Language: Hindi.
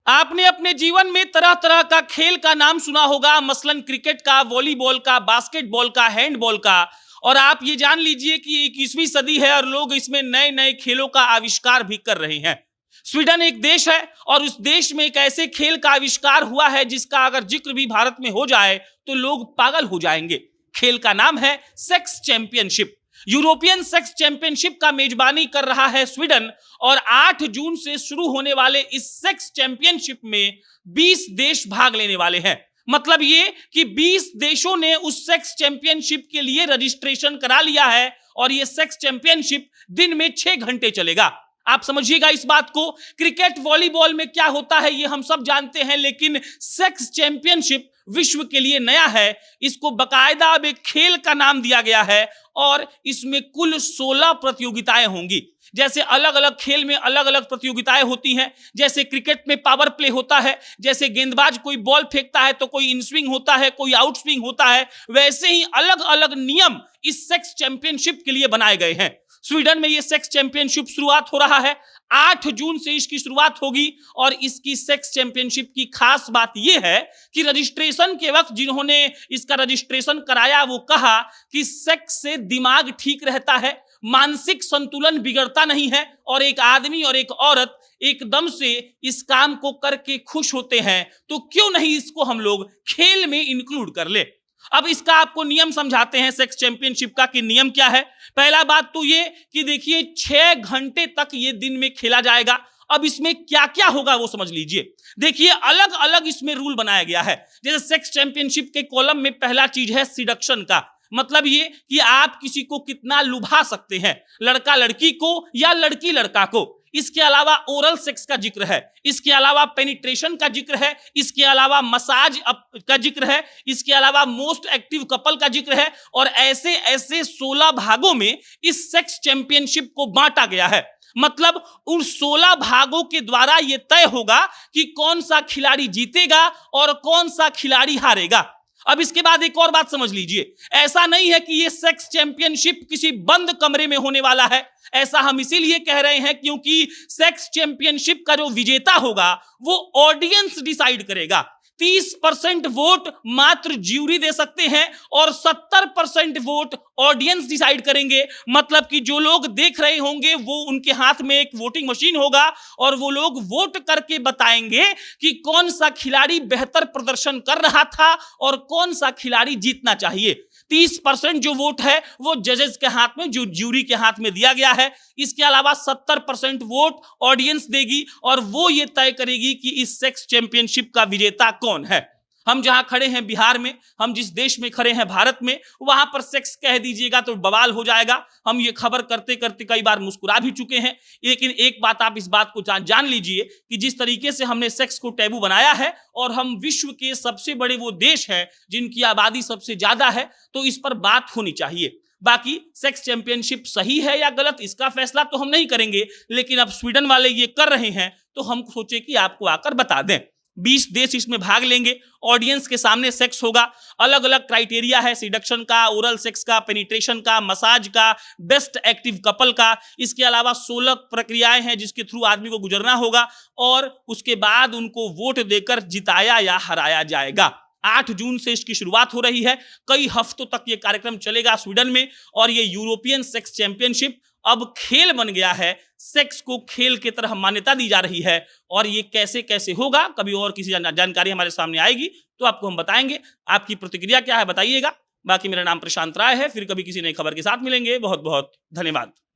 आपने अपने जीवन में तरह तरह का खेल का नाम सुना होगा, मसलन क्रिकेट का, वॉलीबॉल का, बास्केटबॉल का, हैंडबॉल का। और आप ये जान लीजिए कि 21वीं सदी है और लोग इसमें नए नए खेलों का आविष्कार भी कर रहे हैं। स्वीडन एक देश है और उस देश में एक ऐसे खेल का आविष्कार हुआ है जिसका अगर जिक्र भी भारत में हो जाए तो लोग पागल हो जाएंगे। खेल का नाम है sex championship. European sex championship का मेजबानी कर रहा है स्वीडन और 8 जून से शुरू होने वाले इस सेक्स चैंपियनशिप में 20 देश भाग लेने वाले हैं। मतलब ये कि 20 देशों ने उस सेक्स चैंपियनशिप के लिए रजिस्ट्रेशन करा लिया है और ये सेक्स चैंपियनशिप दिन में 6 घंटे चलेगा। आप समझिएगा इस बात को। क्रिकेट वॉलीबॉल में क्या होता है ये हम सब जानते हैं, लेकिन सेक्स चैंपियनशिप विश्व के लिए नया है। इसको बकायदा अब एक खेल का नाम दिया गया है और इसमें कुल 16 प्रतियोगिताएं होंगी। जैसे अलग अलग खेल में अलग अलग प्रतियोगिताएं होती हैं, जैसे क्रिकेट में पावर प्ले होता है, जैसे गेंदबाज कोई बॉल फेंकता है तो कोई इन स्विंग होता है, कोई आउट स्विंग होता है, वैसे ही अलग अलग नियम इस सेक्स चैंपियनशिप के लिए बनाए गए हैं। स्वीडन में ये सेक्स चैंपियनशिप शुरुआत हो रहा है, 8 जून से इसकी शुरुआत होगी और इसकी सेक्स चैंपियनशिप की खास बात यह है कि रजिस्ट्रेशन के वक्त जिन्होंने इसका रजिस्ट्रेशन कराया वो कहा कि सेक्स से दिमाग ठीक रहता है, मानसिक संतुलन बिगड़ता नहीं है और एक आदमी और एक औरत एकदम से इस काम को करके खुश होते हैं, तो क्यों नहीं इसको हम लोग खेल में इंक्लूड कर ले। अब इसका आपको नियम समझाते हैं सेक्स चैंपियनशिप का कि नियम क्या है। पहला बात तो ये कि देखिए 6 घंटे तक ये दिन में खेला जाएगा। अब इसमें क्या क्या होगा वो समझ लीजिए। देखिए अलग अलग इसमें रूल बनाया गया है। जैसे सेक्स चैंपियनशिप के कॉलम में पहला चीज है सिडक्शन का, मतलब ये कि आप किसी को कितना लुभा सकते हैं, लड़का लड़की को या लड़की लड़का को। इसके अलावा ओरल सेक्स का जिक्र है, इसके अलावा पेनिट्रेशन का जिक्र है, इसके अलावा मसाज का जिक्र है, इसके अलावा मोस्ट एक्टिव कपल का जिक्र है और ऐसे ऐसे 16 भागों में इस सेक्स चैंपियनशिप को बांटा गया है। मतलब उन 16 भागों के द्वारा यह तय होगा कि कौन सा खिलाड़ी जीतेगा और कौन सा खिलाड़ी हारेगा। अब इसके बाद एक और बात समझ लीजिए, ऐसा नहीं है कि यह सेक्स चैंपियनशिप किसी बंद कमरे में होने वाला है। ऐसा हम इसीलिए कह रहे हैं क्योंकि सेक्स चैंपियनशिप का जो विजेता होगा वो ऑडियंस डिसाइड करेगा। 30% वोट मात्र ज्यूरी दे सकते हैं और 70% वोट ऑडियंस डिसाइड करेंगे। मतलब कि जो लोग देख रहे होंगे वो उनके हाथ में एक वोटिंग मशीन होगा और वो लोग वोट करके बताएंगे कि कौन सा खिलाड़ी बेहतर प्रदर्शन कर रहा था और कौन सा खिलाड़ी जीतना चाहिए। 30% जो वोट है वो जजेस के हाथ में, जो ज्यूरी के हाथ में दिया गया है। इसके अलावा 70% वोट ऑडियंस देगी और वो ये तय करेगी कि इस सेक्स चैंपियनशिप का विजेता कौन है। हम जहां खड़े हैं बिहार में, हम जिस देश में खड़े हैं भारत में, वहां पर सेक्स कह दीजिएगा तो बवाल हो जाएगा। हम ये खबर करते करते कई बार मुस्कुरा भी चुके हैं। लेकिन एक बात आप इस बात को जान लीजिए कि जिस तरीके से हमने सेक्स को टैबू बनाया है और हम विश्व के सबसे बड़े वो देश हैं जिनकी आबादी सबसे ज्यादा है, तो इस पर बात होनी चाहिए। बाकी सेक्स चैंपियनशिप सही है या गलत इसका फैसला तो हम नहीं करेंगे, लेकिन अब स्वीडन वाले ये कर रहे हैं तो हम सोचे कि आपको आकर बता दें। 20 देश इसमें भाग लेंगे, ऑडियंस के सामने सेक्स होगा। अलग अलग क्राइटेरिया है, सिडक्शन का, ओरल सेक्स का, पेनिट्रेशन का, मसाज का, बेस्ट एक्टिव कपल का। इसके अलावा 16 प्रक्रियाएं हैं जिसके थ्रू आदमी को गुजरना होगा और उसके बाद उनको वोट देकर जिताया या हराया जाएगा। 8 जून से इसकी शुरुआत हो रही है। कई हफ्तों तक ये कार्यक्रम चलेगा स्वीडन में और ये यूरोपियन सेक्स चैंपियनशिप अब खेल बन गया है। सेक्स को खेल की तरह मान्यता दी जा रही है और ये कैसे कैसे होगा, कभी और किसी जानकारी हमारे सामने आएगी तो आपको हम बताएंगे। आपकी प्रतिक्रिया क्या है बताइएगा। बाकी मेरा नाम प्रशांत राय है। फिर कभी किसी नई खबर के साथ मिलेंगे। बहुत बहुत धन्यवाद।